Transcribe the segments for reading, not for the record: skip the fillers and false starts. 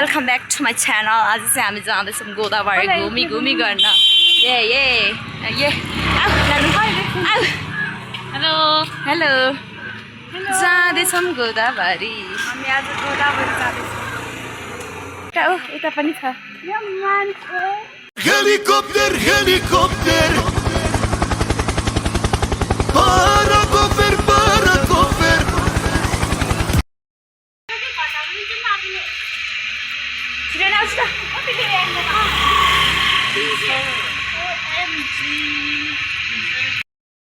Welcome back to my channel. आज चाहिँ हामी जाँदैछौँ गोदावरी घुमी गर्न. हेलो जाँदैछौँ गोदावरी. हामी आज गोदावरी जाँदैछौँ. यता पनि छ. Helicopter, helicopter. Paracofer, paracofer.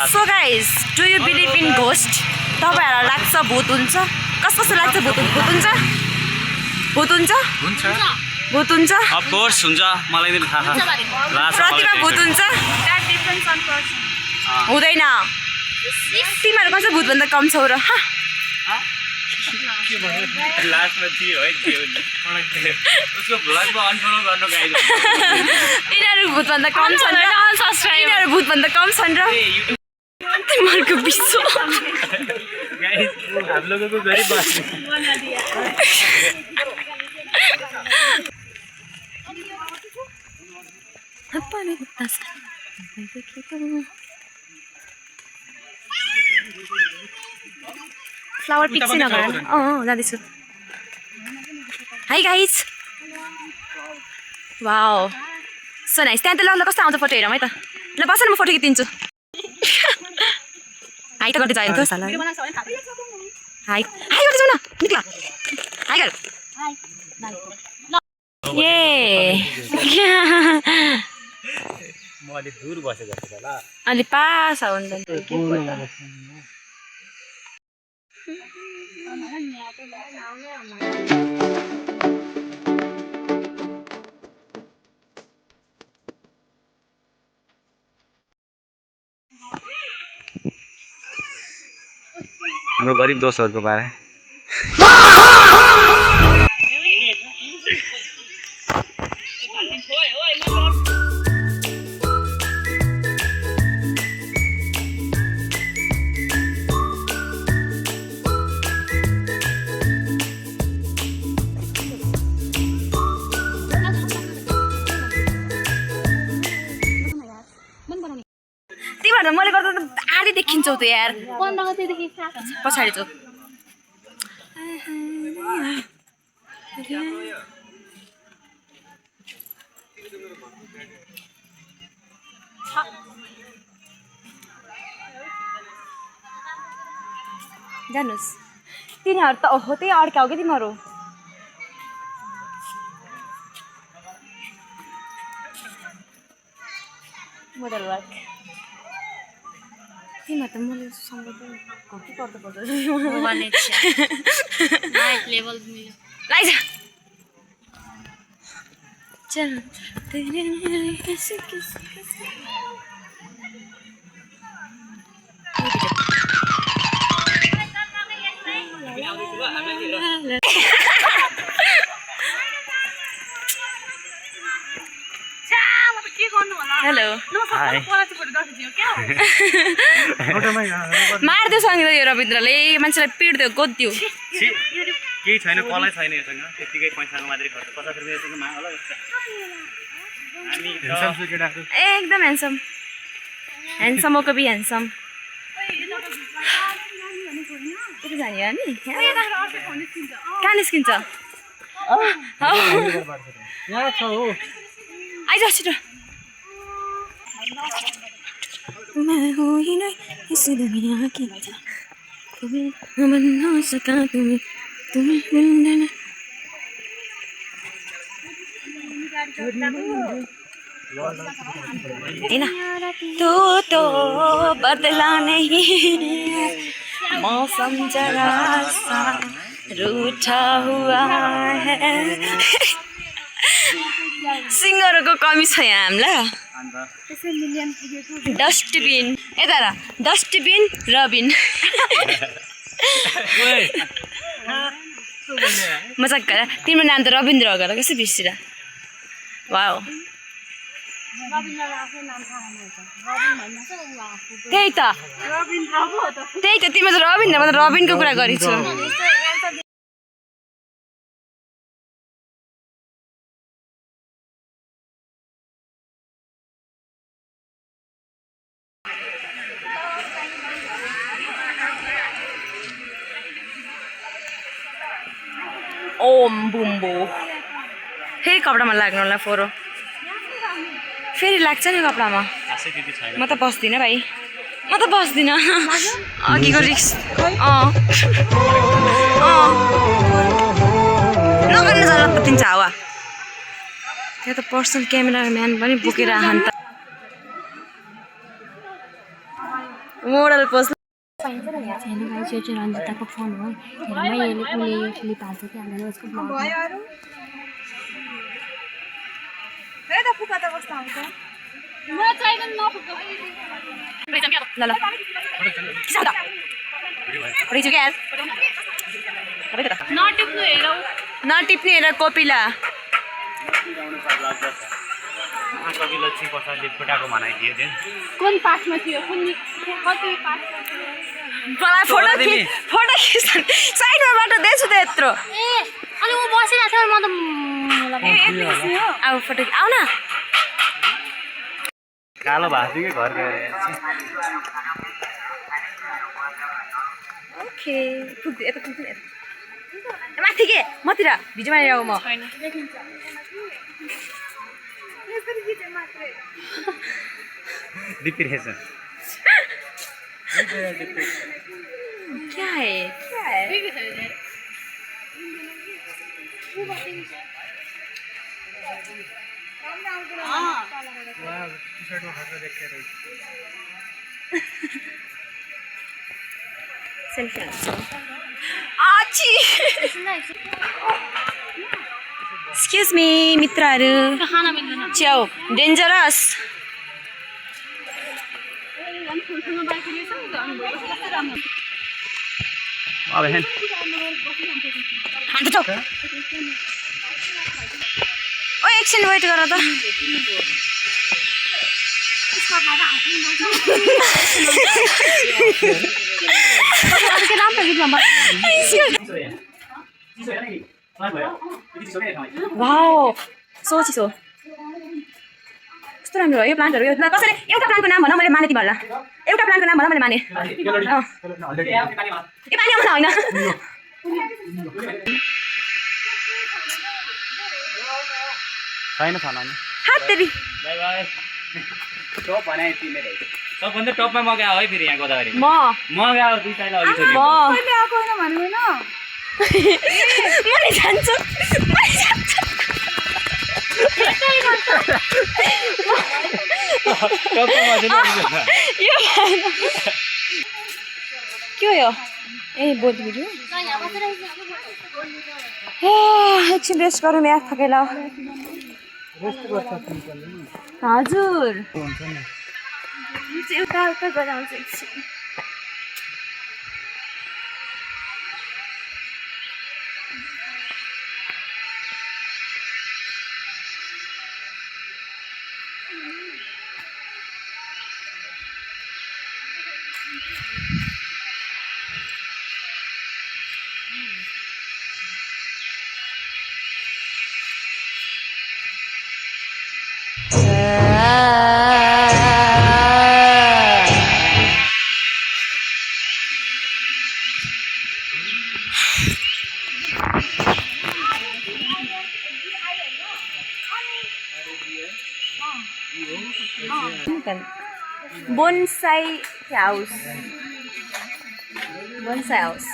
So guys, do you believe in ghost? तपाईहरुलाई लाग्छ भूत हुन्छ? कसको लाग्छ भूत हुन्छ? भूत हुन्छ? भूत हुन्छ? Of course हुन्छ. मलाई नि थाहा छ. प्रतिमा भूत हुन्छ? That depends on person. हुँदैन. तिमीहरु कसो भूत भन्दा कम छौ र? लास्टमा थियो है त्यो उसको भ्लगमा अनफलो गर्नु गाइज यिनीहरु भूत भन्दा कम छन् र यिनीहरु भूत भन्दा कम छन् र तिमीहरुको बिचो गाइज हम लोगों को गरीब बात फ्लावर पिक चाहिँ नगर जाँदैछु. Hi guys. Wow so nice. त्यहाँ त ल कस्तो आउँछ फोटो हेरौँ है त. ल बस न म फोटो खिचिदिन्छु. हाई त गर्दै जायो नि त साला. हाई हाई गर्दै जाऊ न निक्ला. हाई गर. म अलि दूर बसेको छु ल. अलि पास हुन्छ नि. हाम्रो गरिब दोस्तहरुको बारे तिमीहरु मैले गर्दा त आधी देखिन्छौ त यार. 15 गतेदेखि पछाडी छौ. जानुस् तिनीहरु त ओहो त्यही अड्काउ के तिमीहरु. मोडल वर्क तिमीहरु त मैले सम्झेको घटी पर्दो पर्छ भने नाइट लेभल मिल्यो. लाइज चल तेरे ऐसे किसी हेलो मार्दियो सँग यो रविन्द्रले मान्छेलाई पिट्दियो गोद्दियो. केही छैन कलै छैन योसँग त्यतिकै पैसाको मात्रै खर्च 50 रुपैयाँ जस्तो माग होला हामी एकदम ह्यान्डसम ह्यान्डसमको बी ह्यान्डसम. यति जाने हो नि कहाँ निस्किन्छ आइज छिटो. मैं हूँ ही नहीं इस दुनिया की तुम्हें बन ना सका तुम्हें मिलना तो बदला नहीं मौसम जरा सा रूठा हुआ है. सिङ्गरको कमी छ यहाँ हामीलाई. डस्टबिन यता र डस्टबिन रबिन मजाक गर. तिम्रो नाम त रविन्द्र हो गर कसै बिर्सिरा. वाउ त्यही त तिम्रो त रविन्द्र म त रबिनको कुरा गरेछु. ओम बुम्बो फेरि कपडामा लाग्नु होला फोरो फेरि लाग्छ नि कपडामा खासै त्यति छैन म त बस्दिनँ भाइ म त बस्दिनँ अघिको रिक्स नगर्नु जला पतिन्छ हावा त्यहाँ त पर्सनल क्यामेराम्यान पनि बोकेर आहान त मोडल पोस्ट छैन गाइस यो चाहिँ रन्जिताको फोन हो हेर्मै उसले यो क्लिप हाल्छ कि हाल्दैन उसको ब्लगमा ल ल नटिप्ने हेर कोपिला कवि लक्ष्मी प्रसादले फुटाको भनाइदियो त्यो कुन पाठमा थियो कुन कति पाठ मलाई फोटो खिच्छ साइडमा बाटो दिएछु त यत्रो ए अनि म बसिरहेको थिएँ म त अब फोटो आऊ न कालो भाषीकै घर गएर ओके पुग्दै यता पुग्दैन माथि के मतिर भिडियो बनाएर आऊ म दिप्ती रहेछ क्या है सेल्फी आची एक्सक्युज मी मित्रहरू खाना मिल्दैन च्याउ डेन्जरस अब हेन हान्छु ओ एकछिन वेट गर त वाउ सो चिसो कस्तो राम्रो हो यो प्लान्टहरू कसैले एउटा प्लान्टको नाम भन मैले माने तिमीहरूलाई एउटा प्लान्टको नाम भन मैले माने ए पानी आउँछ होइन छैन खाना हात तेरी बाई बाई टप बनाए तिमीले सबभन्दा टपमा मगा है फेरि यहाँ गोदावरी मगा दुई साइला अघि म नि जान्छु यो के हो यो ए बोध भिडियो एकछिन रेस्ट गरौँ यार थकेला हजुर उता उता गराउँछ एकछिन Bonsai house. Bonsai house.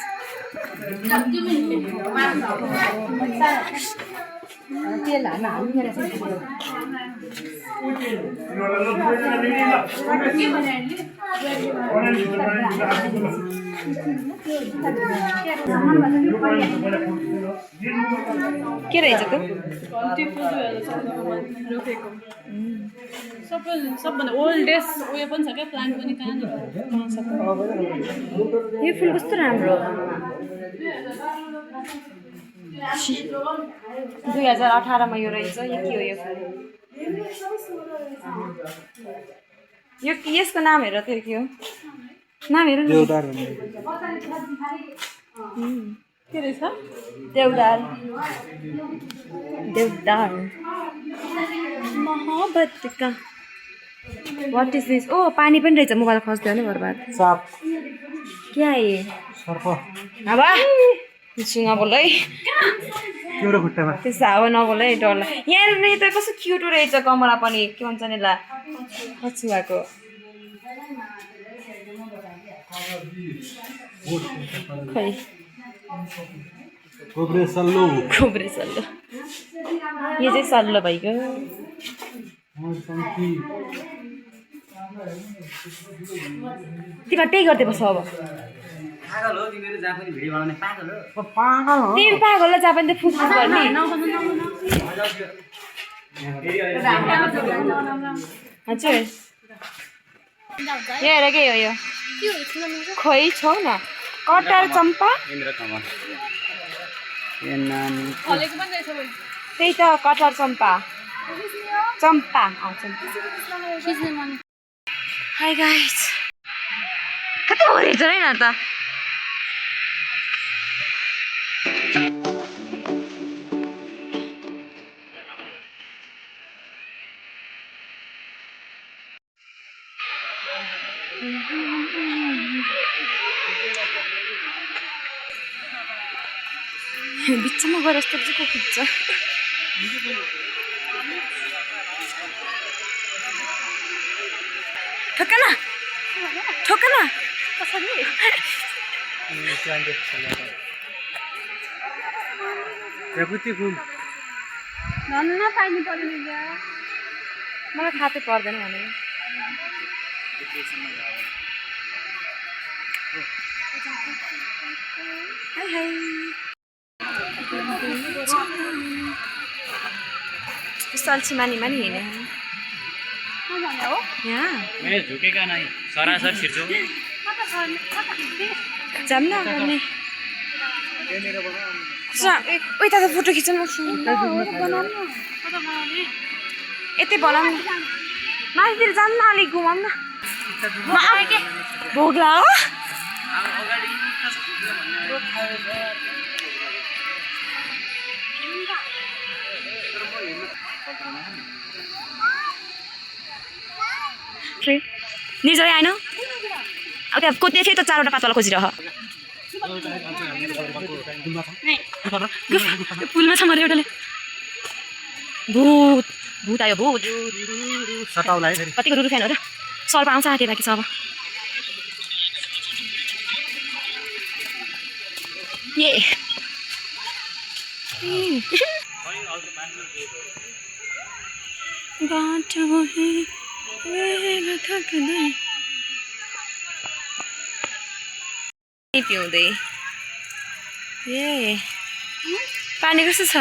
के रहेछ त सबभन्दा ओल्डेस्ट उयो पनि छ क्या प्लान्ट पनि कहाँनिर यो फुल कस्तो राम्रो 2018 मा यो रहेछ यो के हो यो यसको नाम हेर त के हो नाम हेर न के रहेछ देवदार देवदार मोहब्बत का व्हाट इज दिस ओ पानी पनि रहेछ मोबाइल खस्दै भने बर्बाद साप क्या है सर्प अब सुँगा बोल है एउटा खुट्टामा त्यस्तो हावा नबोल है डर लाग्छ यहाँ त कस्तो क्युट रहेछ कमला पनि के भन्छ नि ला कछुवाको खै कोब्रे सल्लो खोब्रे सल्लो यो चाहिँ सल्लो भइगयो तिमीलाई त्यही गर्दै बस्छ अब पागल हो तिमीहरू जहाँ पनि भिडियो बनाउने पागल हो तिमी पागल होला जहाँ पनि त फुसफुस गर्ने हजुर यो हेर के हो यो खोइ छौ न कटार चम्पा त्यही त कटार चम्पा चम्पा हाई गाइस कति ओरेछ है न त बिचमा गएर यस्तो चाहिँ को खिच्छ ठोकन ठोकन मलाई थाहा चाहिँ पर्दैन भने हाई हाई सल्ची मानी मानी हिँडे यहाँ मैं झुकेगा नहीं सरासर छिर्छु जाऊँ न गर्ने उता त फोटो खिच्नु यतै बनाउनु माथितिर जाऊँ न अलिक घुमाउँ न भोग लाग्यो निर्जय आएन अब त्यहाँ कोत्ने फेरि त 4वटा 5वटा खोजिरह पुलमा छ मरे एउटाले भूत भूत आयो भूत सताउला है फेरि कतिको रुरु फ्यान हो र सर्प आउँछ आँटे बाँकी छ अब ये बाटो पिउँदै ए पानी कस्तो छ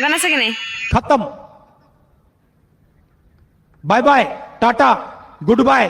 गर्न सकेन खत्म bye bye tata good bye